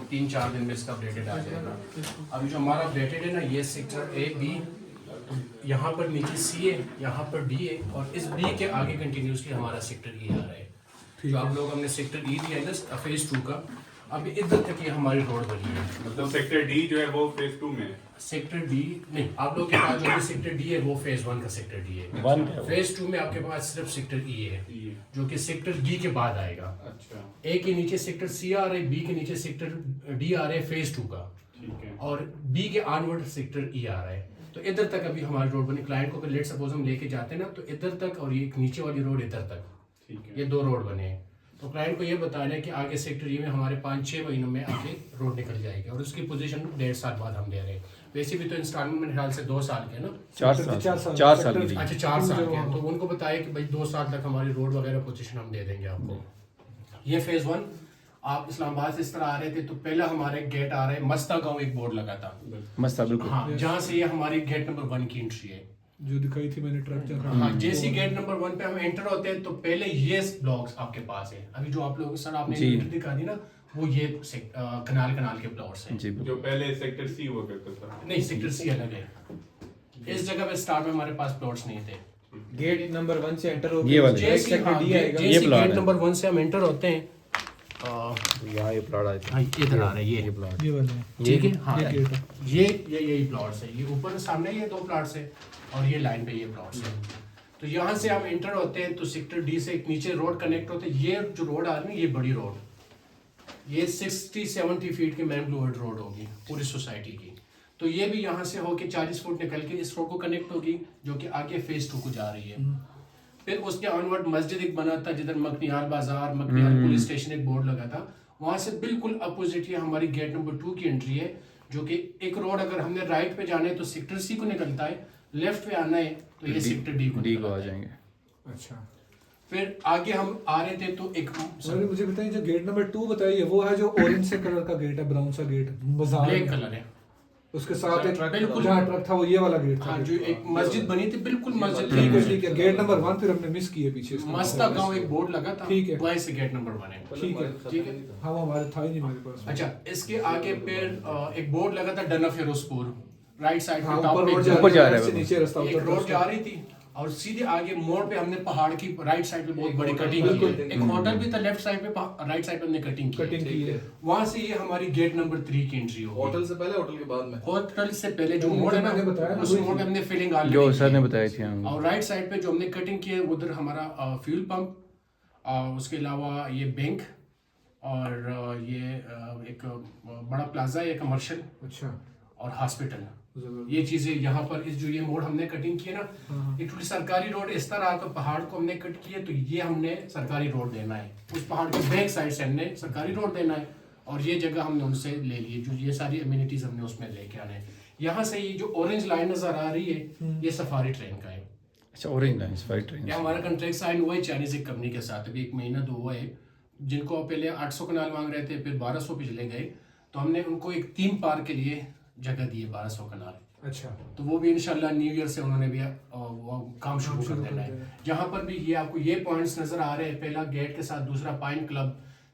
3-4 दिन में इसका अपडेटेड आ जाएगा। अभी जो हमारा अपडेटेड है ना, ये सेक्टर ए बी, यहाँ पर नीचे सी है, यहाँ पर डी है, और इस बी के आगे कंटिन्यूसली हमारा सेक्टर ई आ रहा है। जो आप लोग हमने सेक्टर ई दिया है ना फेज 2 का, अभी इधर तक ये हमारी रोड बनी है। मतलब सेक्टर डी जो है वो फेज 2 में है। सेक्टर डी नहीं, आप लोग के पास जो भी सेक्टर डी है वो फेज 1 का सेक्टर डी है। फेज 2 में आपके पास सिर्फ सेक्टर ई है, जो कि सेक्टर डी के बाद आएगा। अच्छा, ए के नीचे सेक्टर सी आ रहा है, बी के नीचे सेक्टर डी आ रहा है फेज 2 का, ठीक है। और बी के ऑनवर्ड सेक्टर ई आ रहा है। तो इधर तक अभी हमारी रोड बनी। क्लाइंट को लेट सपोज हम लेके जाते हैं ना, तो इधर तक और ये नीचे वाली रोड इधर तक, ठीक है। ये 2 रोड बने हैं। तो क्लाइंट को ये बताना है कि आगे सेक्टर ई में हमारे 5-6 महीनों में आगे रोड निकल जाएगी, और उसकी पोजीशन 1.5 साल बाद हम दे रहे हैं। वैसे भी तो इंस्टॉलमेंट मेरे ख्याल से 2 साल के ना, 4 साल की अच्छा 4 साल के हैं। तो उनको बताया कि भाई 2 साल तक हमारी रोड वगैरह पोजीशन हम दे देंगे आपको। ये फेज 1। आप इस्लामाबाद से इस तरह आ रहे थे तो पहला हमारे गेट आ रहा है मस्ता गांव, एक बोर्ड लगा था मस्ता, बिल्कुल हाँ, जहाँ से ये हमारी गेट नंबर 1 की एंट्री है, जो दिखाई थी मैंने ट्रक चल रहा हाँ। जैसे गेट नंबर 1 पे हम एंटर होते हैं तो पहले ये ब्लॉक्स आपके पास है। अभी जो आप लोग सर आपने एंट्री दिखा दी ना, वो ये कनाल के प्लॉट्स हैं जी। जो पहले सेक्टर सी हुआ करता था। नहीं, सेक्टर सी अलग है। इस जगह पे स्टार्ट में हमारे पास प्लॉट्स नहीं थे। गेट नंबर 1 से एंटर होकर ये वाले जैसे हाँ, ये प्लॉट गेट है। नंबर 1 से हम एंटर होते हैं, यहाँ ये प्लॉट आए थे, हाँ इधर आ रहा है ये प्लॉट ये वाले हैं। ठीक है हाँ। ये गेट है। ये यही प्लॉट्स है, ये ऊपर सामने ये 2 प्लॉट्स है, और ये लाइन पे ये प्लॉट्स है। तो यहाँ से हम एंटर होते हैं तो सेक्टर डी से एक नीचे रोड कनेक्ट होते हैं। ये जो रोड आ रही है ये बड़ी रोड, ये 60-70 फीट की मैन ब्लूवर्ड रोड होगी पूरी सोसाइटी की। तो ये भी यहाँ से होके 40 फुट निकल के इस रोड को कनेक्ट होगी, जो कि आगे फेज 2 को जा रही है। फिर उसके ऑनवर्ड मस्जिद एक बना था, जिधर मकनियाल बाजार, मकनियाल पुलिस स्टेशन एक बोर्ड लगा था, वहां से बिल्कुल अपोजिट ये हमारी गेट नंबर 2 की एंट्री है। जो कि एक रोड अगर हमने राइट पे जाना है तो सेक्टर सी को निकलता है, लेफ्ट पे आना है तो ये सेक्टर डी को आ जाएंगे। अच्छा, फिर आगे हम आ रहे थे तो एक सर मुझे बताइए, जो गेट नंबर 2 बताइए वो है जो ऑरेंज से कलर का गेट है, ब्राउन सा गेट बाजार ब्लैक में। कलर है, उसके साथ एक बिल्कुल जहाँ ट्रक था वो ये वाला गेट था। हाँ, जो एक मस्जिद बनी थी, बिल्कुल मस्जिद ठीक है। गेट नंबर 1 फिर हमने मिस किए पीछे इसका। मस्ता गांव एक बोर्ड लगा था, ठीक है। वहीं से गेट नंबर 1 है। ठीक है। हाँ वो हमारे था ही नहीं मेरे पास। अच्छा, इसके आगे फिर एक बोर्ड लगा था डना फिरोजपुर, राइट साइड हाँ, पे ऊपर रोड ऊपर जा रहा है से वो। नीचे रास्ता एक उतरता रोड जा रही थी, और सीधे आगे मोड़ पे हमने पहाड़ की राइट साइड पे बहुत बड़ी कटिंग की है। एक होटल भी था लेफ्ट साइड पे, राइट साइड पे हमने कटिंग की है। वहां से ये हमारी गेट नंबर 3 की एंट्री होगी। होटल से पहले होटल के बाद में होटल से पहले जो मोड़ है ना, मैंने बताया उस मोड़ पे हमने फिलिंग ऑलरेडी जो की सर ने है। बताई थी हम। और राइट साइड पे जो हमने कटिंग की है उधर हमारा फ्यूल पंप, उसके अलावा ये बैंक, और ये एक बड़ा प्लाजा है कमर्शियल, अच्छा, और हॉस्पिटल। ये चीजें यहाँ पर इस जो ये मोड़ हमने कटिंग की है ना, एक थोड़ी सरकारी रोड इस तरह आकर पहाड़ को हमने कट किया, तो ये हमने सरकारी रोड देना है। उस पहाड़ के बैक साइड से हमने सरकारी रोड देना है, और ये जगह हमने उनसे ले ली, जो ये सारी अम्यूनिटीज हमने उसमें लेके आने हैं। यहाँ से ये जो ऑरेंज लाइन नजर आ रही है, ये सफारी ट्रेन का है। अच्छा, ऑरेंज लाइन सफारी ट्रेन। ये हमारा कॉन्ट्रैक्ट साइन हुआ है चाइनीज एक कंपनी के साथ, अभी 1 महीना 2 हुआ है, जिनको पहले 800 कनाल मांग रहे थे, फिर 1200 पे चले गए, तो हमने उनको एक थीम पार्क के लिए जगह दी है 1200 कनाल। अच्छा, तो वो भी इंशाल्लाह न्यू ईयर से उन्होंने भी वो काम शुरू कर देना है। जहाँ पर भी ये आपको ये पॉइंट्स नजर आ रहे हैं, पहला गेट के साथ, दूसरा पाइन क्लब,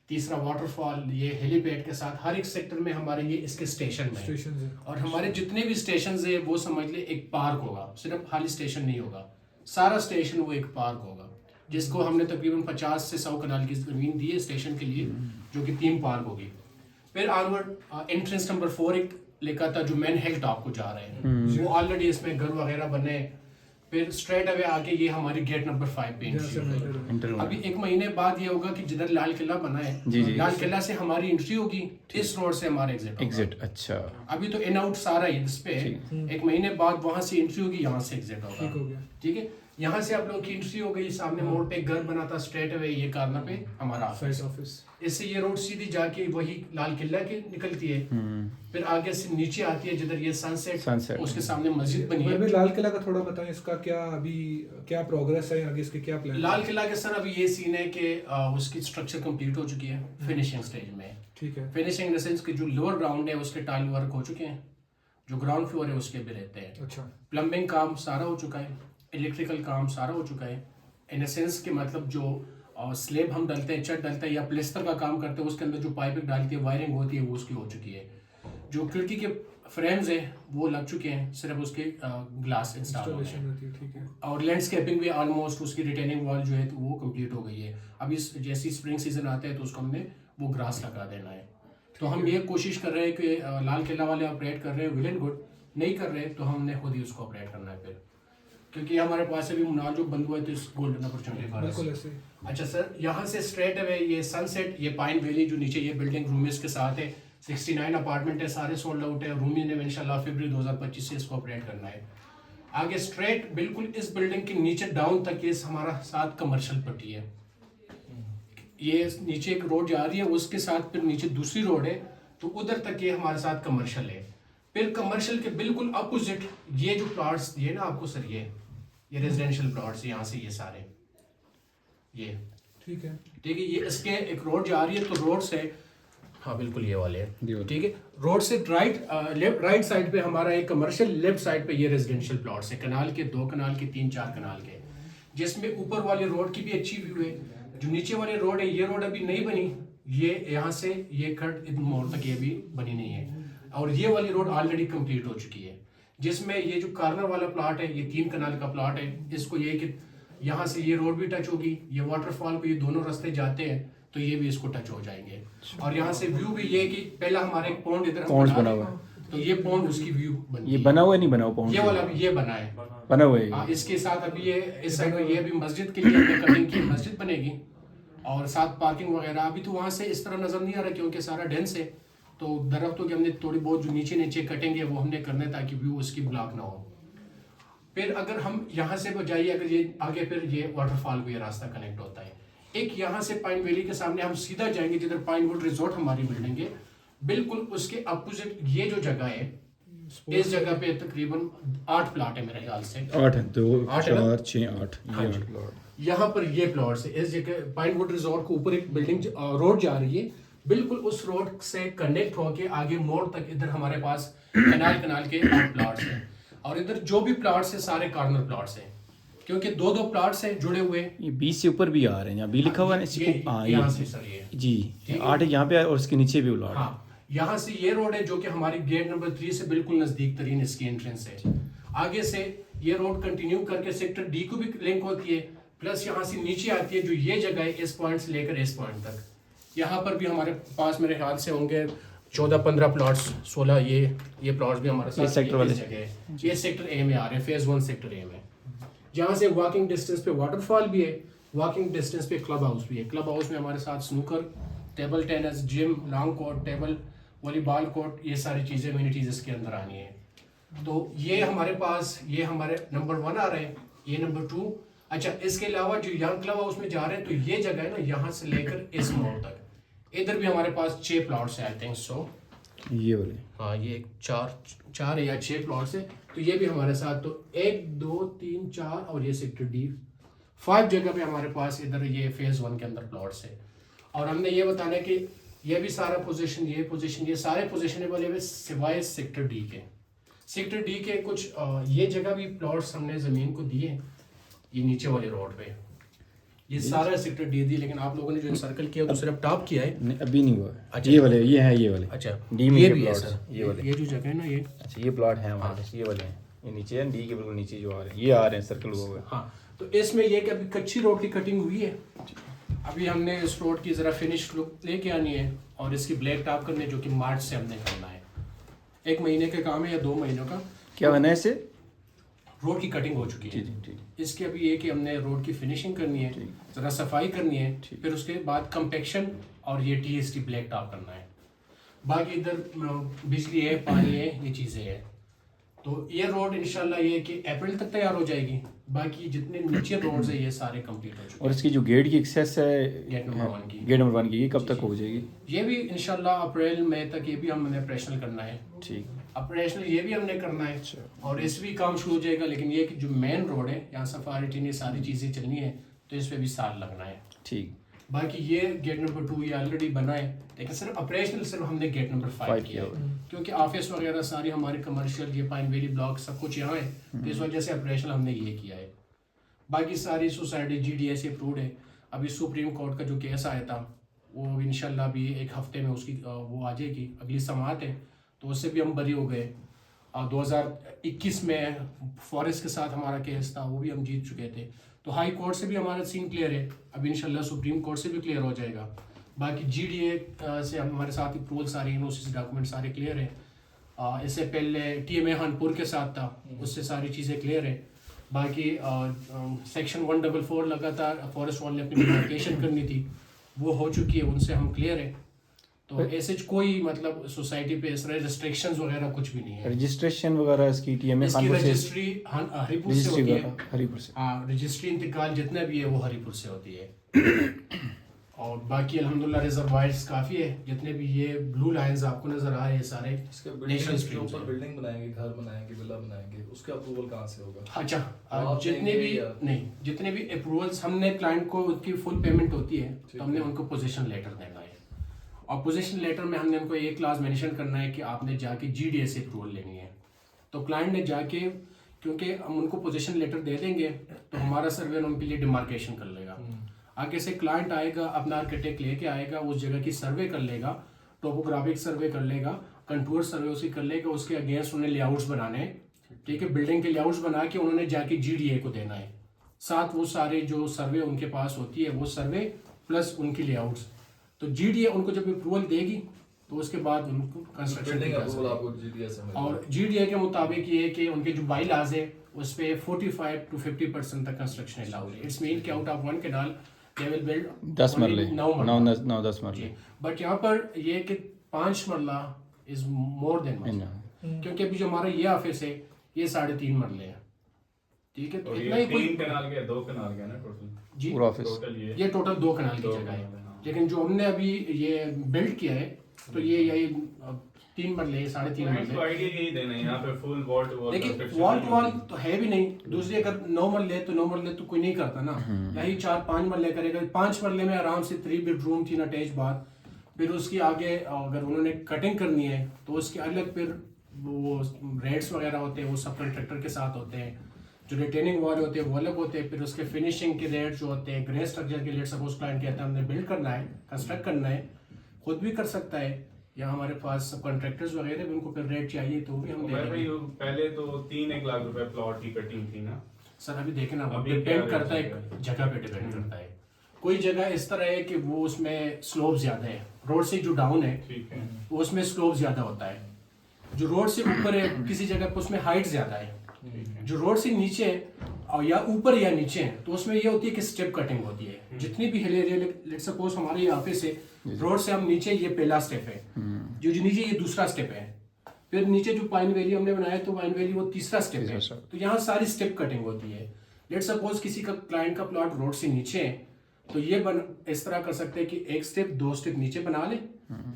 तीसरा वाटरफॉल, ये हेलीपैड के साथ, हर एक सेक्टर में हमारे ये इसके स्टेशन में स्टेशन है। और हमारे जितने भी स्टेशन है वो समझ ले एक पार्क होगा, सिर्फ खाली स्टेशन नहीं होगा, सारा स्टेशन वो एक पार्क होगा, जिसको हमने तकरीबन 50 से 100 कनाल की जमीन दी है स्टेशन के लिए, जो कि थीम पार्क होगी। फिर ऑनवर्ड एंट्रेंस नंबर 4 एक लिखा था जो मैन हिल टॉप को जा रहे हैं, वो ऑलरेडी इसमें घर वगैरह बने। फिर स्ट्रेट अवे आके ये हमारी गेट नंबर 5 पे एंट्री। अभी 1 महीने बाद ये होगा कि जिधर लाल किला बना है, लाल किला से हमारी एंट्री होगी, इस रोड से हमारा एग्जिट। अच्छा, अभी तो इन आउट सारा है इस पे, 1 महीने बाद वहां से एंट्री होगी, यहाँ से एग्जिट होगा। ठीक है, यहाँ से आप लोगों की एंट्री हो गई, सामने मोड़ पे घर बना था, स्ट्रेट अवे ये कॉर्नर पे हमारा ऑफिस। इससे ये रोड सीधी जाके वही लाल किला के निकलती है, फिर आगे से नीचे आती है जिधर ये सनसेट, उसके सामने मस्जिद बनी है। लाल किला का थोड़ा बताएं, इसका क्या अभी क्या प्रोग्रेस है, आगे इसके क्या प्लान? लाल किला के सर अभी ये सीन है कि उसकी स्ट्रक्चर कंप्लीट हो चुकी है, फिनिशिंग स्टेज में। ठीक है, फिनिशिंग इन द सेंस कि जो लोअर ग्राउंड है उसके टाइल वर्क हो चुके हैं, जो ग्राउंड फ्लोर है उसके भी रहते हैं। अच्छा, प्लम्बिंग काम सारा हो चुका है, इलेक्ट्रिकल काम सारा हो चुका है, इन द सेंस कि मतलब जो और स्लेब हम डालते हैं, छत डालते हैं या प्लेस्टर का काम करते हैं, उसके अंदर जो पाइपिंग डालती है, वायरिंग होती है, वो उसकी हो चुकी है। जो खिड़की के फ्रेम्स हैं वो लग चुके हैं, सिर्फ उसके ग्लास इंस्टॉल हो गए इंस्टॉलेशन रहती है, ठीक है। और लैंडस्केपिंग भी ऑलमोस्ट उसकी रिटेनिंग वॉल जो है तो वो कंप्लीट हो गई है। अब इस जैसी स्प्रिंग सीजन आता है तो उसको हमने वो ग्रास लगा देना है। तो हम ये कोशिश कर रहे हैं कि लाल किला वाले ऑपरेट कर रहे हैं, विल एंड गुड, नहीं कर रहे तो हमने खुद ही उसको ऑपरेट करना है फिर, क्योंकि हमारे पास अभी मुनाल जो बंद हुआ है तो इस गोल्डन अपॉर्चुनिटी फॉर बिल्कुल अस। ऐसे ही। अच्छा सर, यहाँ से स्ट्रेट अवे ये सनसेट, ये पाइन वैली जो नीचे ये बिल्डिंग रूमीज के साथ है, 69 अपार्टमेंट है, सारे सोल्ड आउट है। रूमी ने इंशाल्लाह फरवरी 2025 से इसको ऑपरेट करना है। आगे स्ट्रेट बिल्कुल इस बिल्डिंग के नीचे डाउन तक ये हमारा साथ कमर्शियल पट्टी है। ये नीचे एक रोड जा रही है, उसके साथ फिर नीचे दूसरी रोड है, तो उधर तक ये हमारे साथ कमर्शियल है। फिर कमर्शियल के बिल्कुल अपोजिट ये जो प्लॉट्स दिए ना आपको सर, ये रेजिडेंशियल प्लॉट्स यहाँ से ये सारे ये ठीक है। ठीक है। ये इसके एक रोड जा रही है, तो रोड से हाँ बिल्कुल ये वाले हैं, ठीक है। रोड से राइट साइड पे हमारा एक कमर्शियल, लेफ्ट साइड पे ये रेजिडेंशियल प्लॉट्स है, कनाल के, 2 कनाल के, 3-4 कनाल के, जिसमें ऊपर वाले रोड की भी अच्छी व्यू है। जो नीचे वाले रोड है, ये रोड अभी नहीं बनी, ये यहाँ से ये खट इन मोड़ तक ये भी बनी नहीं है, और ये वाली रोड ऑलरेडी कंप्लीट हो चुकी है। जिसमें ये जो कॉर्नर वाला प्लॉट है, ये 3 कनाल का प्लॉट है, इसको ये कि यहाँ से ये रोड भी टच होगी, ये वाटरफॉल को ये दोनों रास्ते जाते हैं, तो ये भी इसको टच हो जाएंगे। और यहाँ से व्यू भी ये कि पहला हमारा एक पॉन्ड इधर पॉन्ड बना हुआ है, तो ये पॉन्ड उसकी व्यू बनी ये है। बना हुआ है नहीं बना हुआ पॉन्ड? ये वाला भी ये बना है, बना हुआ है हाँ। इसके साथ अभी ये इस साइड में ये भी मस्जिद के लिए हमने कटिंग की, मस्जिद बनेगी, और साथ पार्किंग वगैरह। अभी तो वहाँ से इस तरह नजर नहीं आ रहा क्योंकि सारा डेंस है, तो दरख्तों की हमने थोड़ी बहुत जो नीचे नीचे कटेंगे वो हमने करने ताकि व्यू उसकी ब्लॉक ना हो। फिर अगर हम यहाँ से जाइए, अगर ये आगे फिर ये वाटरफॉल को ये रास्ता कनेक्ट होता है। एक यहाँ से पाइन वैली के सामने हम सीधा जाएंगे जिधर पाइनवुड रिजॉर्ट हमारी बिल्डिंग है, बिल्कुल उसके अपोजिट ये जो जगह है, इस जगह पे तकरीबन 8 प्लाट है मेरे ख्याल से। 8 है, 2 8 है ना? 4 6 8 हाँ ये जी। 8 प्लॉट। यहाँ पर ये प्लॉट्स है, इस जगह पाइनवुड रिजॉर्ट के ऊपर एक बिल्डिंग रोड जा रही है, बिल्कुल उस रोड से कनेक्ट होके आगे मोड़ तक इधर हमारे पास कनाल के 8 प्लॉट्स हैं। और इधर जो भी प्लॉट्स हैं सारे कॉर्नर प्लॉट्स हैं, क्योंकि 2-2 प्लॉट्स हैं जुड़े हुए। ये 20 से ऊपर भी आ रहे हैं, यहाँ भी लिखा हुआ है ना ये हाँ यहाँ ये से सर ये जी 8 यहाँ पे और उसके नीचे भी प्लॉट। हाँ, यहाँ से ये रोड है जो कि हमारी गेट नंबर 3 से बिल्कुल नजदीक तरीन इसकी एंट्रेंस है। आगे से ये रोड कंटिन्यू करके सेक्टर डी को भी लिंक होती है, प्लस यहाँ से नीचे आती है जो ये जगह है, इस पॉइंट से लेकर इस पॉइंट तक। यहाँ पर भी हमारे पास मेरे ख्याल से होंगे 14-15 प्लॉट्स, 16 ये प्लॉट्स भी हमारे साथ सेक्टर वाले जगह है। ये सेक्टर ए में आ रहे हैं, फेज 1 सेक्टर ए में, जहाँ से वॉकिंग डिस्टेंस पे वाटरफॉल भी है, वॉकिंग डिस्टेंस पे क्लब हाउस भी है। क्लब हाउस में हमारे साथ snooker, table tennis, gym, long court, table volleyball court, ये सारी चीज़ें एमिनिटीज इसके अंदर आनी है। तो ये हमारे पास ये हमारे नंबर 1 आ रहे हैं, ये नंबर 2। अच्छा, इसके अलावा जो यहाँ क्लब हाउस में जा रहे हैं, तो ये जगह है ना, यहाँ से लेकर इस मोड़ तक, इधर भी हमारे पास 6 प्लॉट्स हैं, आई थिंक सो। ये वाले हाँ, ये 4 या 6 प्लॉट्स है, तो ये भी हमारे साथ। तो 1 2 3 4 और ये सेक्टर डी 5 जगह पे हमारे पास इधर ये फेज 1 के अंदर प्लॉट्स है। और हमने ये बताना है कि ये भी सारा पोजीशन, ये सारे पोजीशनेबल है सिवाय सेक्टर डी के। सेक्टर डी के कुछ ये जगह भी प्लॉट्स हमने ज़मीन को दिए, ये नीचे वाले रोड पे, ये सारा सेक्टर डी दी, लेकिन आप लोगों ने जो सर्कल किया तो सिर्फ टॉप किया है। नहीं अभी नहीं हुआ है। अच्छा, ये वाले ये हैं, ये वाले अच्छा डी में ये के भी है प्लॉट्स, सर, ये वाले ये जो जगह है ना, ये अच्छा ये प्लॉट है हमारे पास, ये वाले हैं, ये नीचे है, डी के बिल्कुल नीचे जो आ रहे हैं ये आ रहे हैं सर्कल हुआ हुआ है। हाँ, तो इसमें ये कि अभी कच्ची रोड की कटिंग हुई है, अभी हमने इस रोड की ज़रा फिनिश लुक लेके आनी है और इसकी ब्लैक टॉप करनी है, जो कि मार्च से हमने करना है। 1 महीने का काम है या 2 महीनों का। क्या बना है इससे? रोड की कटिंग हो चुकी है, ठीक। इसके अभी ये कि हमने रोड की फिनिशिंग करनी है, ज़रा सफाई करनी है, फिर उसके बाद कंपेक्शन और ये TST ब्लैक टॉप करना है। बाकी इधर बिजली है, पानी है, ये चीज़ें हैं। तो ये रोड इंशाल्लाह ये कि अप्रैल तक तैयार हो जाएगी। बाकी जितने नीचे रोड्स है ये सारे कंप्लीट हो चुके और इसकी जो गेट की एक्सेस है गेट नंबर 1 की, गेट नंबर 1 की, ये कब तक हो जाएगी? ये भी इंशाल्लाह अप्रैल मई तक ये भी हमने ऑपरेशनल करना है। ठीक, ऑपरेशनल ये भी हमने करना है और इस भी काम शुरू हो जाएगा। लेकिन ये कि जो मेन रोड है यहाँ सफारी टीन ये सारी चीज़ें चलनी है, तो इस पर भी साल लगना है। ठीक। बाकी ये गेट नंबर 2 ये ऑलरेडी बना है, लेकिन सिर्फ ऑपरेशनल सिर्फ हमने गेट नंबर 5 किया है, क्योंकि ऑफिस वगैरह सारी हमारे कमर्शियल ये पाइन वैली ब्लॉक सब कुछ यहाँ है, तो इस वजह से ऑपरेशनल हमने ये किया है। बाकी सारी सोसाइटी GDS अप्रूव्ड है। अभी सुप्रीम कोर्ट का जो केस आया था वो इंशाल्लाह भी एक हफ्ते में उसकी वो आ जाएगी, अगली समाअत है, तो उससे भी हम बरी हो गए। 2021 में फॉरेस्ट के साथ हमारा केस था, वो भी हम जीत चुके थे। तो हाई कोर्ट से भी हमारा सीन क्लियर है, अब इंशाल्लाह सुप्रीम कोर्ट से भी क्लियर हो जाएगा। बाकी GDA से हमारे साथ अप्रूवल सारे यूनिवर्सिटी डॉक्यूमेंट सारे क्लियर है। इससे पहले TMA खानपुर के साथ था, उससे सारी चीज़ें क्लियर है। बाकी सेक्शन 144 लगातार फॉरेस्ट वाले ने अपनी डिमार्केशन करनी थी, वो हो चुकी है, उनसे हम क्लियर है। तो ऐसे कोई मतलब सोसाइटी पे इस तरह रिस्ट्रिक्शंस वगैरह कुछ भी नहीं है। रजिस्ट्रेशन वगैरह इसकी TMA इसकी खानपुर से रजिस्ट्री हरिपुर से होती है। हरिपुर से हाँ, रजिस्ट्री इंतकाल जितना भी है वो हरिपुर से होती है। और बाकी अल्हम्दुलिल्लाह रिजर्वायर्स काफ़ी है, जितने भी ये ब्लू लाइंस आपको नज़र आ रहे हैं सारे इसके नेशनल बिल्डिंग के स्ट्रीम्स ऊपर बिल्डिंग बनाएंगे, घर बनाएंगे, विला बनाएंगे, उसका अप्रूवल कहाँ से होगा? अच्छा, आप जितने देंगे भी या- नहीं, जितने भी अप्रूवल्स हमने क्लाइंट को उनकी फुल पेमेंट होती है ठीक तो हमने है। उनको पोजीशन लेटर देना है, और पोजीशन लेटर में हमने उनको एक क्लास मेंशन करना है कि आपने जाके GDA से अप्रूवल लेनी है। तो क्लाइंट ने जाके, क्योंकि हम उनको पोजीशन लेटर दे देंगे तो हमारा सर्वे उनके लिए डिमार्केशन कर लेगा। आगे से क्लाइंट आएगा, अपना आर्किटेक्ट लेके आएगा, उस जगह की सर्वे कर लेगा, टोपोग्राफिक सर्वे कर लेगा, कंटूर सर्वे उसकी कर लेगा, उसके अगेंस्ट उन्हें लेआउट्स बनाने हैं, ठीक है, बिल्डिंग के लेआउट्स बना के उन्होंने जाके GDA को देना है। साथ वो सारे जो सर्वे उनके पास होती है वो सर्वे प्लस उनकी लेआउट्स, तो GDA उनको जब अप्रूवल देगी तो उसके बाद उनको कंस्ट्रक्शन बिल्डिंग अप्रूवल आपको GDA से मिलेगा। और GDA के मुताबिक ये है कि उनके जो बाई लाज है उस पे 45 to 50% तक कंस्ट्रक्शन अलाउड है। इट्स मीन कि out of 1 canal they will build 10 मरले 9 10 मरले। बट यहाँ पर ये कि 5 मरला इज मोर देन क्योंकि अभी जो हमारा ये ऑफिस है ये 3.5 मरले है, ठीक है, तो और इतना ये ही कोई 3 कनाल के 2 कनाल के ना टोटल जी पूरा ऑफिस टोटल ये टोटल 2 कनाल की दो जगह है, कनाल है, हाँ। लेकिन जो हमने अभी ये बिल्ड किया है तो ये यही 3 मरले 3.5 तो मरले। आइडिया यही देना है यहाँ पे फुल वॉल टू वॉल देखिए वॉल टू वॉल तो है भी नहीं, दूसरी अगर 9 मरले तो 9 मरले तो कोई नहीं करता ना, यही 4-5 मरले करेगा। 5 मरले में आराम से 3 बेडरूम 3 अटैच बाथ, फिर उसकी आगे अगर उन्होंने कटिंग करनी है तो उसके अलग फिर वो रेट्स वगैरह होते हैं, वो सब कॉन्ट्रैक्टर के साथ होते हैं। जो रिटेनिंग वॉल होते हैं वो अलग होते हैं, फिर उसके फिनिशिंग के रेट जो होते हैं, ग्रे स्ट्रक्चर के रेट सपोज क्लाइंट कहता है हमने बिल्ड करना है, कंस्ट्रक्ट करना है, खुद भी कर सकता है, या हमारे पास सब कॉन्ट्रैक्टर्स वगैरह भी उनको फिर रेट चाहिए तो भी हम दे भाई देंगे। पहले तो 3-1 लाख रुपए प्लॉट की कटिंग थी ना। सर अभी देखें ना, अभी डिपेंड क्या करता है, रेट है? जगह पे डिपेंड करता है। कोई जगह इस तरह है कि वो उसमें स्लोप ज्यादा है, रोड से जो डाउन है ठीक है। वो उसमें स्लोप ज्यादा होता है। जो रोड से ऊपर है किसी जगह पर उसमें हाइट ज्यादा है। ठीक है। जो रोड से नीचे है और या ऊपर या नीचे है तो उसमें ये होती है कि स्टेप कटिंग होती है। जितनी भी हिल एरिया, लेट्स सपोज हमारे ये ऑफिस है, रोड से हम नीचे, ये पहला स्टेप है, जो नीचे ये दूसरा स्टेप है, फिर नीचे जो पाइन वैली हमने बनाया तो पाइन वैली वो तीसरा स्टेप है। तो यहाँ सारी स्टेप कटिंग होती है। लेट्स सपोज किसी का क्लाइंट का प्लॉट रोड से नीचे है तो ये इस तरह कर सकते हैं कि 1 स्टेप 2 स्टेप नीचे बना ले,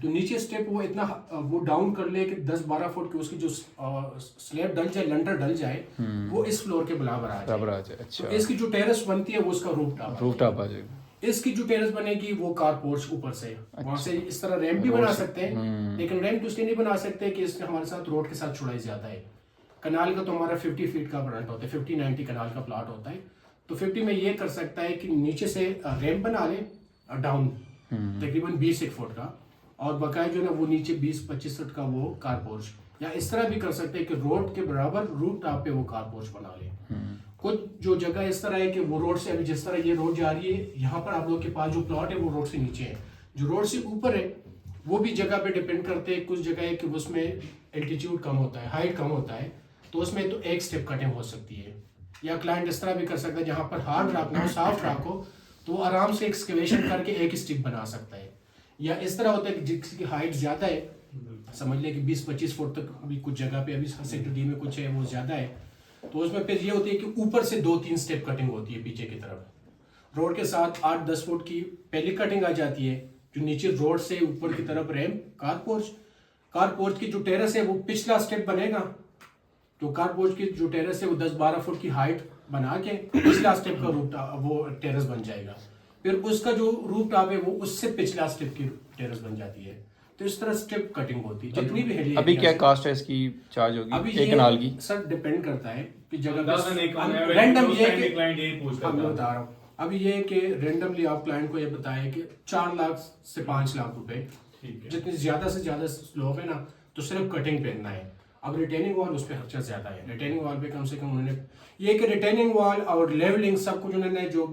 तो नीचे स्टेप वो इतना वो डाउन कर ले कि 10-12 फुट की उसकी जो स्लैब डल जाए, लंटर डल जाए, वो इस फ्लोर के बराबर आ जाए। अच्छा, तो इसकी जो टेरेस बनती है वो उसका रूफ रूफटॉप आ जाएगा। इसकी जो टेरेस बनेगी वो कार पोर्च ऊपर से, वहां से इस तरह रैंप भी बना सकते हैं, लेकिन रैंप तो इसलिए नहीं बना सकते कि इसके हमारे साथ रोड के साथ चौड़ाई ज्यादा है। कनाल का तो हमारा 50 फीट का फ्रंट होता है, 50-90 कनाल का प्लॉट होता है, तो 50 में ये कर सकता है कि नीचे से रैंप बना ले डाउन तकरीबन 20 फुट का, और बकाया जो है ना वो नीचे 20-25 फुट का वो कार पोर्च, या इस तरह भी कर सकते हैं कि रोड के बराबर रूफ टॉप पे वो कार पोर्च बना ले। कुछ जो जगह इस तरह है कि वो रोड से, अभी जिस तरह ये रोड जा रही है यहाँ पर आप लोग के पास जो प्लॉट है वो रोड से नीचे है, जो रोड से ऊपर है वो भी जगह पे डिपेंड करते हैं। कुछ जगह है कि उसमें एल्टीट्यूड कम होता है, हाइट कम होता है, तो उसमें तो 1 स्टेप कटिंग हो सकती है। या क्लाइंट इस तरह भी कर सकता है जहाँ पर हार्ड रॉक ना हो, सॉफ्ट रॉक हो, तो वो आराम से एक्सकवेशन करके 1 स्टिप बना सकता है। या इस तरह होता है कि जिसकी हाइट ज्यादा है, समझ ले कि 20-25 फुट तक अभी कुछ जगह पे, अभी सेक्टर डी में कुछ है वो ज्यादा है, तो उसमें फिर ये होती है कि ऊपर से 2-3 स्टेप कटिंग होती है पीछे की तरफ। रोड के साथ 8-10 फुट की पहली कटिंग आ जाती है, जो नीचे रोड से ऊपर की तरफ रैंप, कार पोर्च की जो टेरेस है वो पिछला स्टेप बनेगा, तो कार पोर्च की जो टेरेस है वो 10-12 फुट की हाइट बना के पिछला स्टेप का रूफ वो टेरेस बन जाएगा। फिर उसका जो रूफ टॉप है वो उससे पिछला स्टेप की टेरेस बन जाती है। तो इस तरह स्टेप कटिंग होती है जितनी भी है। अभी क्या कास्ट है इसकी, चार्ज होगी एक कनाल की? सर डिपेंड करता है कि जगह ज़्यादा नहीं कम है, रैंडम उस ये time कि client यही पूछता मैं था। बता रहा हूँ अभी ये है कि रेंडमली आप क्लाइंट को ये बताएं कि 4 लाख से 5 लाख रुपए, ठीक है। जितने ज्यादा से ज्यादा लोग हैं ना तो सिर्फ कटिंग पहनना है। अब रिटेनिंग वॉल उस पर खर्चा ज्यादा है। रिटेनिंग वॉल पे कम से कम उन्होंने ये कि रिटेनिंग वॉल और लेवलिंग सब कुछ उन्होंने जो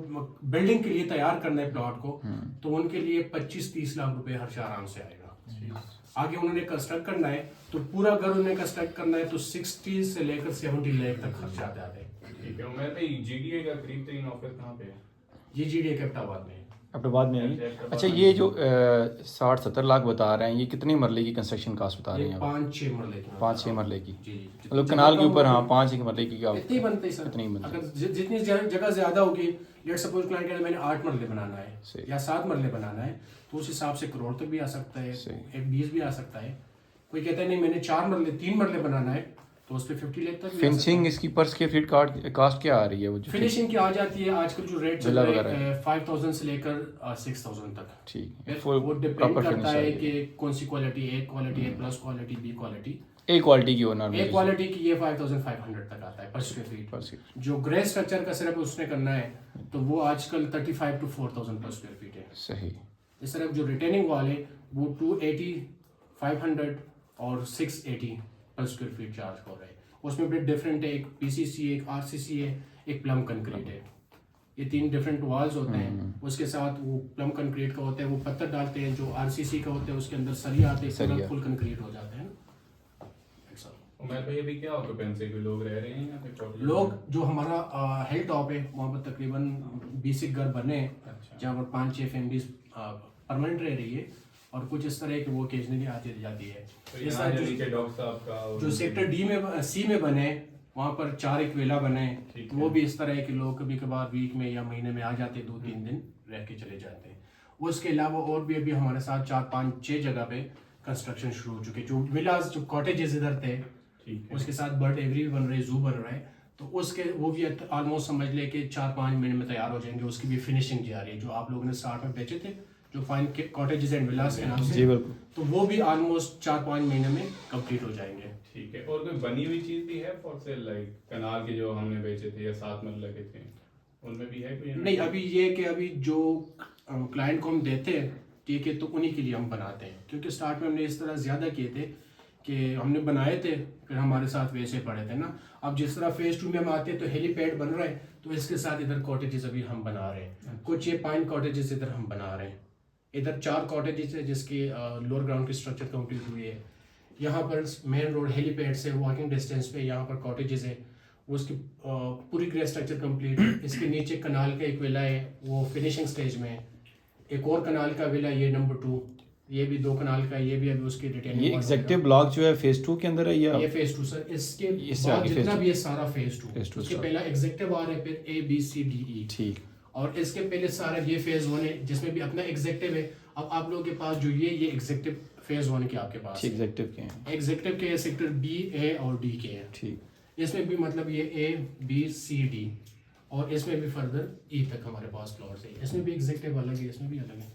बिल्डिंग के लिए तैयार करना है प्लॉट को, तो उनके लिए 25-30 लाख रुपए हर आराम से आएगा। आगे उन्होंने कंस्ट्रक्ट करना है तो पूरा घर उन्हें कंस्ट्रक्ट करना है तो 60 से लेकर 70 लाख तक खर्चा आता है। ठीक है। उमर भाई जीडीए का करीब तरीन ऑफिस कहाँ पे है? ये जीडीए कैपिटाबाद में है। अब तो बाद में आई। अच्छा ये जो 60-70 लाख बता रहे हैं ये कितनी मरले की कंस्ट्रक्शन कास्ट बता रहे ये हैं? 5-6 मरले की। 5-6 मरले की, जी। मतलब कनाल के ऊपर। हाँ 5-1 मरले की क्या इतनी बनते ही सर। इतनी बनती। अगर जितनी जगह ज्यादा होगी, लेट सपोज क्लाइंट कह रहा है मैंने 8 मरले बनाना है सही। या 7 मरले बनाना है, तो उस हिसाब से करोड़ तक भी आ सकता है, सही। एक 20 भी आ सकता है। कोई कहता है नहीं मैंने 3 मरले बनाना है, तो उस पे 50 लाख तक भी आ सकता है। फिनिशिंग इसकी पर स्क्वायर फीट कास्ट क्या आ रही है? वो जो फिनिशिंग की आ जाती है आजकल जो रेट चल विला रहा वगैरह है 5000 से लेकर 6000 तक। ठीक है, फिर फुल वो डिपेंड प्रॉपर करता फिनिश है है कि कौन सी क्वालिटी, ए क्वालिटी, ए प्लस क्वालिटी, बी क्वालिटी। ए क्वालिटी की हो ए नॉर्मल क्वालिटी की ये 5500 तक आता है पर स्क्वायर फीट। पर स्क्वायर। जो ग्रे स्ट्रक्चर का सिर्फ उसने करना है तो वो आजकल 35 to 4000 पर स्क्वायर फीट है। सही। इस तरफ जो रिटेनिंग वॉल है वो 280, 500 और 680 पर स्क्वायर फीट चार्ज हो रहा है। उसमें भी डिफरेंट है, एक पीसीसी है, एक आरसीसी है, एक प्लम कंक्रीट है। ये 3 डिफरेंट वॉल्स होते हैं। उसके साथ वो प्लम कंक्रीट का होता है, वो पत्थर डालते हैं। जो आरसीसी का होता है उसके अंदर सरिया आते हैं, फुल कंक्रीट हो जाता है ना। उमर भाई अभी क्या ऑक्यूपेंसी के लोग रह रहे हैं या फिर property? लोग जो हमारा हिल टॉप है वहाँ पर तकरीबन 20 घर बने हैं, अच्छा। जहाँ पर 5-6 फैमिलीज परमानेंट रह रही है और कुछ इस तरह की वो ओकेजनली आती जाती है। तो इस यहाँ तरह जो जो- नीचे डॉक्टर साहब का और जो सेक्टर डी में सी में बने वहाँ पर 4 एक वेला बने, ठीक तो है। वो भी इस तरह के लोग कभी कभार वीक में या महीने में आ जाते हैं, 2-3 दिन रह के चले जाते हैं। उसके अलावा और भी अभी हमारे साथ 4-5-6 जगह पे कंस्ट्रक्शन शुरू हो चुके। जो विलास, जो कॉटेजेस इधर थे, ठीक है। उसके साथ बर्ड एवरी भी बन रहे, जू बन रहा है, तो उसके वो भी ऑलमोस्ट समझ ले कि 4-5 महीने में तैयार हो जाएंगे। उसकी भी फिनिशिंग जारी है। जो आप लोगों ने स्टार्ट में बेचे थे, जो फाइन कॉटेजेस एंड विलास के नाम जी से, बिल्कुल। तो वो भी ऑलमोस्ट 4-5 महीने में कंप्लीट हो जाएंगे। ठीक है। और कोई बनी हुई चीज भी है फॉर सेल, लाइक कनाल के जो हमने बेचे थे या 7 मरले के थे, उनमें भी है कोई? नहीं, अभी ये कि अभी जो क्लाइंट को हम देते हैं, ठीक है, तो उन्हीं के लिए हम बनाते हैं। क्योंकि स्टार्ट में हमने इस तरह ज़्यादा किए थे कि हमने बनाए थे, फिर हमारे साथ वैसे पड़े थे ना। अब जिस तरह फेज 2 में हम आते हैं तो हेलीपैड बन रहा है, तो इसके साथ इधर कॉटेजेस अभी हम बना रहे हैं। कुछ ये पाइन कॉटेजेस इधर हम बना रहे हैं। इधर 4 कॉटेजेस है जिसकी लोअर ग्राउंड की स्ट्रक्चर कंप्लीट हुई है। यहाँ पर मेन रोड हेलीपैड से वॉकिंग डिस्टेंस पे यहाँ पर कॉटेजेस है, उसकी पूरी ग्रे स्ट्रक्चर कंप्लीट है। इसके नीचे कनाल का एक विला है, वो फिनिशिंग स्टेज में है। एक और कनाल का विला, ये नंबर 2, ये भी 2 कनाल का, ये भी अभी उसकी ये रिटेनिंग। एग्जेक्टिव ब्लॉक जो है फेज 2 के अंदर है या ये फेज 2 सर। इसके इससे बाद आगे जितना phase भी ये सारा फेज 2, phase 2 उसके start। पहला एग्जेक्टिव आ रहा है, फिर A B C D E, ठीक। और इसके पहले सारा ये फेज 1 है जिसमें भी अपना एग्जेक्टिव है। अब आप लोगों के पास जो ये एग्जेक्टिव फेज 1 के आपके पास एग्जेक्टिव के हैं। एग्जेक्टिव के सेक्टर B, A और D के हैं। ठीक। इसमें भी मतलब ये A B C D और इसमें भी फर्दर E तक हमारे पास फ्लोर्स है। इसमें भी एग्जेक्टिव अलग है, इसमें भी अलग है।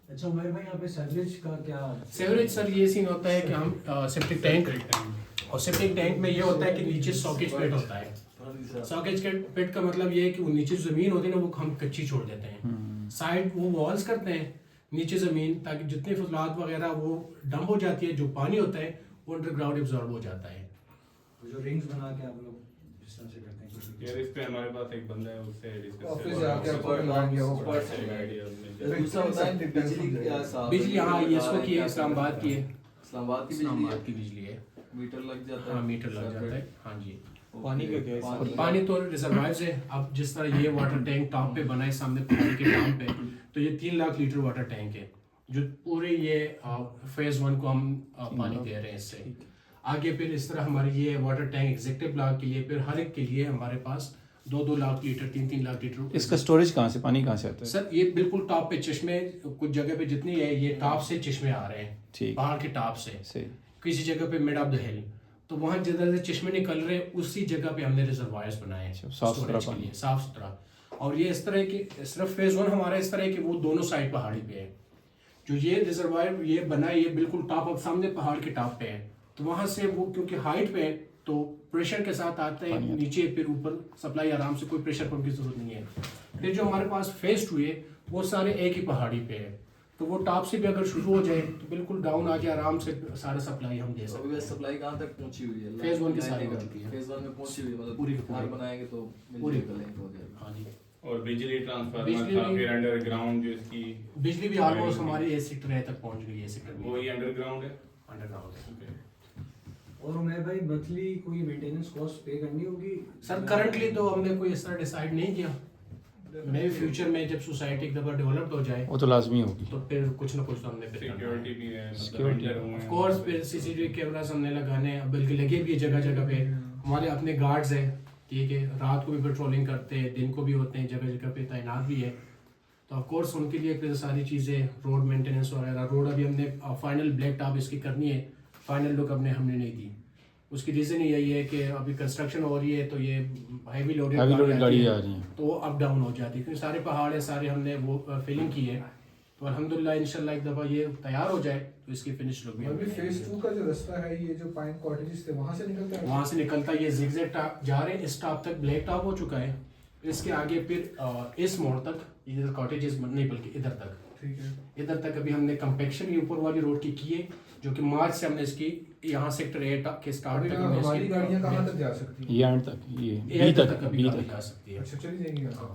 अच्छा उमर भाई, यहाँ पे सर्विस का क्या? सेवरेज सर ये सीन होता है कि हम सेप्टिक टैंक, और सेप्टिक टैंक में ये होता है कि नीचे सॉकेज पेट होता है। सॉकेज के पेट का मतलब ये है कि वो नीचे जमीन होती है ना, वो हम कच्ची छोड़ देते हैं। साइड वो वॉल्स करते हैं नीचे जमीन, ताकि जितने फसलात वगैरह वो डंप हो जाती है, जो पानी होता है वो अंडरग्राउंड एब्जॉर्ब हो जाता है। जो रिंग्स बना के आप लोग जिस तरह से करते हैं यार इस पे हमारे पास एक बंदा है, उससे डिस्कस ऑफिस जाके appointment मांगे, वो दूसरा होता है बिजली क्या साफ बिजली, हाँ ये इसको की है, इस्लामाबाद की है। इस्लामाबाद की इस्लामाबाद की बिजली है। मीटर लग जाता है। हाँ मीटर लग जाता है। हाँ जी। पानी का क्या है? और पानी तो रिजर्वायर्स है। अब जिस तरह ये वाटर टैंक टॉप पे बना है सामने पहाड़ के टॉप पे, तो ये 3 लाख लीटर वाटर टैंक है, जो पूरे ये फेज 1 को हम पानी दे रहे हैं इससे। आगे फिर इस तरह हमारे ये वाटर टैंक एग्जेक्टिव ब्लॉक के लिए, फिर हर एक के लिए हमारे पास 2-2 लाख लीटर, 3-3 लाख लीटर। इसका स्टोरेज कहाँ से, पानी कहाँ से आता है? सर ये बिल्कुल टॉप पे चश्मे, कुछ जगह पे जितनी है ये टॉप से चश्मे आ रहे हैं, ठीक। पहाड़ के टॉप से। सही। किसी जगह पे मिड ऑफ द हिल, तो वहाँ जिधर से चश्मे निकल रहे हैं उसी जगह पे हमने रिजर्वायर्स बनाए हैं साफ सुथरा storage के पानी। लिए, साफ सुथरा। और ये इस तरह की, सिर्फ फेज 1 हमारा इस तरह की, वो दोनों साइड पहाड़ी पे है। जो ये रिजर्वायर ये बना है, ये बिल्कुल टॉप, अब सामने पहाड़ के टॉप पे है, तो वहाँ से वो क्योंकि हाइट पे है, तो प्रेशर के साथ आता है नीचे, फिर ऊपर सप्लाई आराम से, कोई प्रेशर पंप की जरूरत नहीं है। फिर जो हमारे पास फेज 2 है वो सारे एक ही पहाड़ी पे है, तो वो टॉप से भी अगर शुरू हो जाए तो बिल्कुल डाउन आके आराम से सारा सप्लाई हम दे तो सकते अभी हैं। सप्लाई कहाँ तक पहुंची हुई है? फेज 1 की सारी हो चुकी है, फेज 1 में पहुंची हुई है, मतलब पूरी की घर पूरी। बनाएंगे तो पूरी। मिलकर लिंक हो जाएगा। हाँ जी, और बिजली ट्रांसफार्मर बिजली था, भी- फिर अंडरग्राउंड जो इसकी बिजली भी ऑलमोस्ट हमारी ए सेक्टर है तक पहुंच गई है, सेक्टर में वही अंडरग्राउंड है। अंडरग्राउंड है। और मैं भाई मंथली कोई मेंटेनेंस कॉस्ट पे करनी होगी? सर करंटली तो हमने कोई इस तरह डिसाइड नहीं किया, मे फ्यूचर में जब सोसाइटी एक दफ़ा डेवलप्ड हो जाए वो तो लाजमी होगी। तो फिर कुछ ना कुछ तो हमने फिर सिक्योरिटी भी है, मतलब Security। अंडर हुए हैं। ऑफ कोर्स फिर सीसीटीवी कैमरास हमने लगाने हैं, बल्कि लगे भी है जगह जगह पे। हमारे अपने गार्ड्स हैं, ठीक है, रात को भी पेट्रोलिंग करते हैं, दिन को भी होते हैं, जगह जगह पे तैनात भी है। तो ऑफ कोर्स उनके लिए फिर सारी चीज़ें, रोड मेंटेनेंस वगैरह, रोड अभी हमने फाइनल ब्लैक टॉप इसकी करनी है, फाइनल लुक हमने नहीं दी। उसकी रीज़न यही है कि अभी कंस्ट्रक्शन हो रही है तो ये हैवी लोडेड गाड़ी आ रही है, तो वो अप डाउन हो जाती है, क्योंकि सारे पहाड़ है, सारे हमने वो फिलिंग की है। तो अल्हम्दुलिल्लाह इंशाल्लाह एक दफ़ा ये तैयार हो जाए तो इसकी फिनिश लुक भी और भी हमें फेज मिलेगी। 2 का जो रास्ता है, ये जो पाइन कॉटेजेस थे वहां से निकलता है। वहाँ से निकलता है, ये जिगजैग टॉप जा रहे हैं, इस टॉप तक ब्लैक टॉप हो चुका है, इसके आगे फिर इस मोड़ तक इधर कॉटेजेस नहीं बल्कि इधर तक, ठीक है। इधर तक अभी हमने कंपेक्शन ऊपर वाली रोड की है, जो कि मार्च से हमने इसकी यहाँ सेक्टर 8 के स्टार्ट अभी तक हमने हमारी इसकी गाड़ियां कहां तक जा सकती हैं? ये एंड तक, ये एयर बी तक तक, कभी बी गाड़ी तक। जा सकती है। अच्छा, चली जाएंगी यहाँ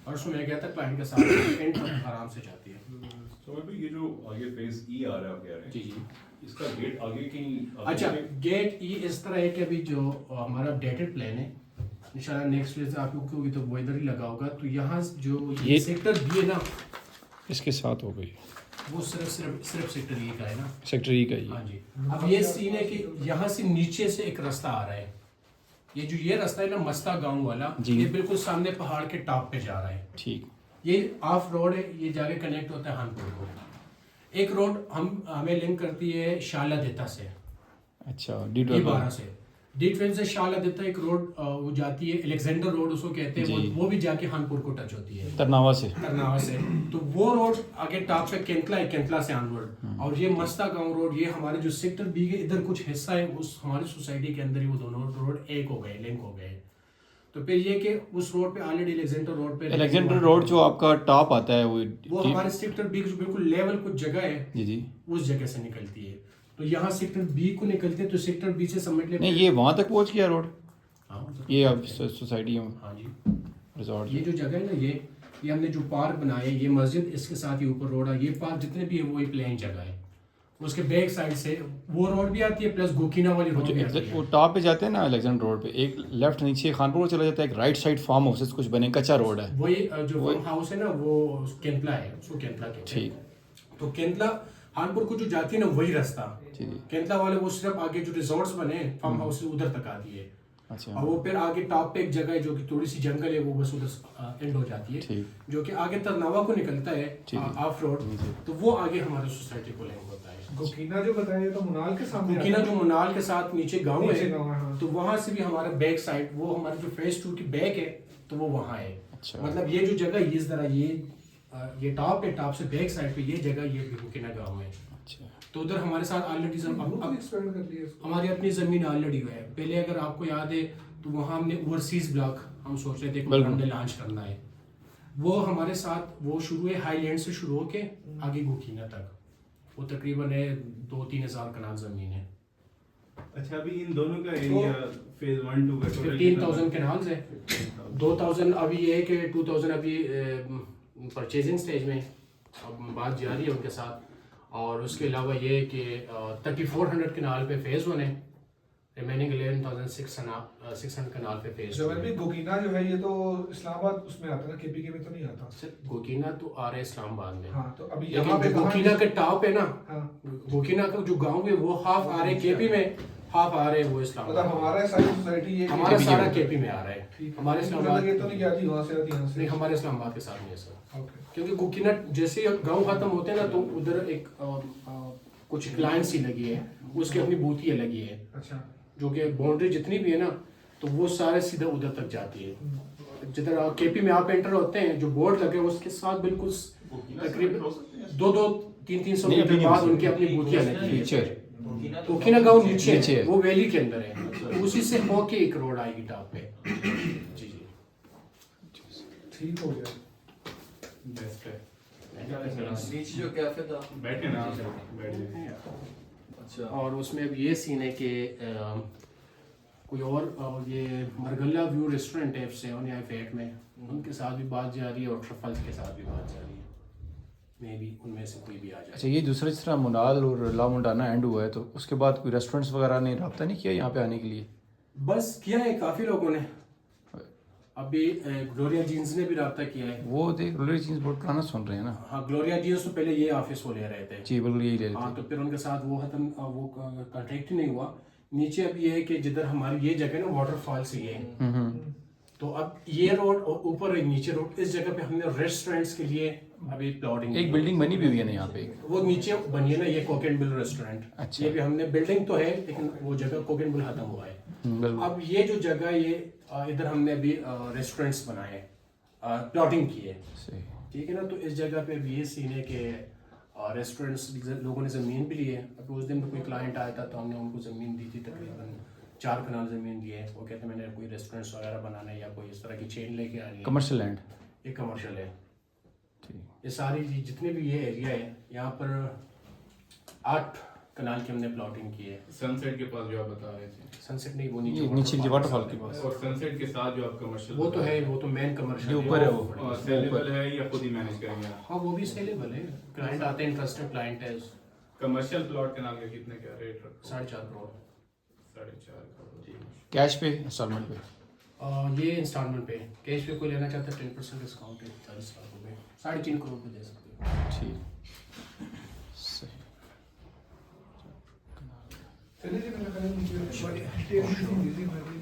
परसों मैं गया था क्लाइंट के साथ, एंड तक आराम से जाती है। तो अभी ये जो आगे फेज ई आ रहा है, कह रहे हैं जी जी। इसका गेट आगे कहीं अच्छा, गेट ई इस तरह है कि अभी जो हमारा अपडेटेड प्लान है, इंशाल्लाह नेक्स्ट फेज आपको क्योंकि तो वो इधर ही लगा होगा, तो यहाँ जो ये ये- सेक्टर बी है ना, इसके साथ हो गई वो सिर्फ सेक्टर ई का है ना। सेक्टर ई का हाँ ये। जी। अब ये सीन है कि यहाँ से नीचे से एक रास्ता आ रहा है, ये रास्ता है ना मस्ता गांव वाला, जी। ये बिल्कुल सामने पहाड़ के टॉप पे जा रहा है। ठीक, ये ऑफ रोड है, ये जाके कनेक्ट होता है हानपुर को। एक रोड हमें लिंक करती है शाला देता से, अच्छा, D12 से, D12 से शाला देता एक रोड वो जाती है, अलेक्जेंडर रोड उसको कहते हैं, जी। वो भी जाके हानपुर को टच होती है तरनावा से। तरनावा से। तो वो रोड आगे टॉप से केंतला है, केंतला से ऑनवर्ड, और ये मस्ता गांव रोड, ये हमारे जो सेक्टर बी के इधर कुछ हिस्सा है, उस हमारी सोसाइटी के अंदर ही वो दोनों रोड एक हो गए, लिंक हो गए। तो फिर ये कि उस रोड पे ऑलरेडी अलेक्जेंडर रोड पे, अलेक्जेंडर रोड जो आपका टॉप आता है वो हमारे सेक्टर बी की जो बिल्कुल लेवल कुछ जगह है, जी जी, उस जगह से निकलती है। तो यहाँ सेक्टर बी को निकलते हैं, तो सेक्टर बी से समझ ले नहीं ये वहाँ तक पहुँच गया रोड, हाँ, ये अब सोसाइटी में हाँ जी, रिजॉर्ट। ये जो जगह है ना, ये हमने जो पार्क बनाया है, ये मस्जिद, इसके साथ ही ऊपर रोड है, ये पार्क जितने भी है वो एक प्लेन जगह है। उसके बैक साइड से वो रोड भी आती है, प्लस गोकीना वाली रोड भी आती वो है। टॉप पे जाते हैं ना अलेक्जेंडर रोड पे, एक लेफ्ट नीचे खानपुर चला जाता है, एक राइट साइड फार्म हाउसेस कुछ बने, कच्चा रोड है। वही जो फार्म हाउस है ना, वो केंतला है, उसको केंतला कहते हैं। तो केंतला हानपुर को जो जाती है ना, वही रास्ता जी जी, केंतला वाले, वो सिर्फ आगे जो रिजॉर्ट्स बने फार्म हाउस उधर तक आती है, अच्छा और वो फिर आगे टॉप पे एक जगह है जो कि थोड़ी सी जंगल है, वो बस उधर एंड हो जाती है, ठीक, जो कि आगे तरनावा को निकलता है ठीक है। ऑफ रोड, तो वो आगे हमारे सोसाइटी को लिंक होता है। गोकीना जो बताया तो मुनाल के सामने गोकीना आता जो है। मुनाल के साथ नीचे गांव नीचे है, गाँव है, हाँ। तो वहां से भी हमारा बैक साइड, वो हमारे जो फेज 2 की बैक है, तो वो वहां है। अच्छा। मतलब ये जो जगह ये इस तरह ये टॉप है, टॉप से बैक साइड पे ये जगह, ये भी गोकीना गांव है। अच्छा, तो उधर हमारे साथ ऑलरेडी अब एक्सपेंड कर लिया इसको। हमारी अपनी जमीन ऑलरेडी है। पहले अगर आपको याद है तो वहाँ हमने ओवरसीज ब्लॉक हम सोच रहे थे कि बिल्कुल। हमने लॉन्च करना है, वो हमारे साथ वो शुरू है हाईलैंड से शुरू होके आगे गोकीना तक, वो तकरीबन है 2-3 हज़ार कनाल जमीन है। अच्छा, अभी इन दोनों का एरिया फेज 1-2 का टोटल 15,000 कनाल्स है, 2,000 अभी ये है कि 2,000 अभी परचेजिंग स्टेज में, अब बात जारी है उनके साथ। और उसके अलावा ये है कि 3400 कनाल पे फेज 1 है, रिमेनिंग 11,600 कनाल पे फेज 2 जब है। भी गोकीना जो है, ये तो इस्लामाबाद उसमें आता है ना, केपीके में तो नहीं आता। सिर्फ गोकीना तो आ रहा है इस्लामाबाद में, हाँ, तो अभी लेकिन यहाँ पे जो कहाँ- गोकीना के टॉप है ना, हाँ, गोकीना का जो गांव है वो हाफ आ रहे हैं केपी में, हाफ आ रहे हैं वो मतलब इस्लामाबाद में। हमारा सारी सोसाइटी ये हमारा KP सारा में। केपी में आ रहा है, ठीक है। हमारे मुझे इस्लामाबाद लगा ये तो नहीं कि आती वहाँ से आती यहाँ से। नहीं, हमारे इस्लामाबाद के साथ नहीं है सर, ओके। क्योंकि गोकीना जैसे गांव खत्म होते हैं ना, तो उधर एक कुछ लाइन सी लगी है, उसकी अपनी बूथी लगी है, अच्छा, जो कि बाउंड्री जितनी भी है ना, तो वो सारे सीधा उधर तक जाती है। जिधर केपी में आप एंटर होते हैं, जो बोर्ड लगे उसके साथ बिल्कुल तकरीबन 2-300 नहीं, मीटर अभी बाद नहीं, उनकी अपनी बूथियां लगी है। फ्यूचर उकीना गांव नीचे नीचे है। है, वो वैली के अंदर है, उसी से होके एक रोड आएगी टॉप पे। जी जी ठीक हो गया। बेस्ट है। नीचे जो कैफे था बैठे ना बैठ जाइए। अच्छा और उसमें अब ये सीन है कि कोई और ये मरगल्ला व्यू रेस्टोरेंट है F7 या F8 में, उनके साथ भी बात जा रही है और ट्रफल्स के साथ भी बात जा रही है, मे भी उनमें से कोई भी आ जाए। अच्छा ये दूसरा जिस तरह मुनाल और ला मुंडाना एंड हुआ है तो उसके बाद कोई रेस्टोरेंट्स वगैरह ने रब्ता नहीं किया यहाँ पे आने के लिए? बस किया है काफ़ी लोगों ने, अभी ग्लोरिया जीन्स ने भी रब्ता किया है। वो देख रोलर जीन्स बहुत पुराना सुन रहे हैं ना। हाँ ग्लोरिया जीन्स तो पहले ये ऑफिस वो ले रहे थे, जी बिल्कुल यही ले रहे हाँ थे। तो फिर उनके साथ वो वो कॉन्ट्रैक्ट ही नहीं हुआ। नीचे अब ये है कि जिधर हमारी ये जगह ना वाटरफॉल से ये है, हम्म। तो अब ये रोड और ऊपर एक नीचे रोड, इस जगह पे हमने रेस्टोरेंट्स के लिए अभी प्लॉटिंग एक बिल्डिंग बनी भी हुई है ना यहाँ पे। वो नीचे बनी है ना ये कोक एंड बिल रेस्टोरेंट। अच्छा। ये भी हमने बिल्डिंग तो है लेकिन वो जगह कोक एंड बिल खत्म हुआ है। बिल्कुल। अब ये जो जगह ये इधर हमने अभी रेस्टोरेंट्स बनाए हैं, प्लॉटिंग की है, सही। ठीक है ना। तो इस जगह पे अभी ये सीन है कि रेस्टोरेंट्स लोगों ने ज़मीन भी ली है। अब उस दिन कोई क्लाइंट आया था तो हमने उनको ज़मीन दी थी, तकरीबन 4 कनाल ज़मीन दी है। वो कहते हैं मैंने कोई रेस्टोरेंट्स वगैरह बनाना है या कोई इस तरह की चेन लेके आनी है। Commercial land. ये कमर्शियल है। ठीक। ये सारी जितने भी ये एरिया है यहाँ पर 8 कनाल की हमने प्लॉटिंग की है। सनसेट के पास जो आप बता रहे थे, सनसेट नहीं, वो ये नीचे waterfall वाटरफॉल के पास। और सनसेट के साथ जो आप कमर्शियल वो तो है, वो तो मेन कमर्शियल ये ऊपर है वो। सेलेबल है या खुद ही मैनेज करेंगे आप? हाँ वो भी सेलेबल है, क्लाइंट आते हैं, इंटरेस्टेड क्लाइंट है। कमर्शियल प्लॉट के नाम का कितने क्या रेट रखो? 4.5 करोड़ 4.5 करोड़। कैश पे इंस्टॉलमेंट पे? ये इंस्टॉलमेंट पे, कैश पे कोई लेना चाहता है 10% डिस्काउंट है, 40 लाख रुपए 3.5 करोड़ पे दे सकते हो। ठीक। सही। चलिए जी, मैं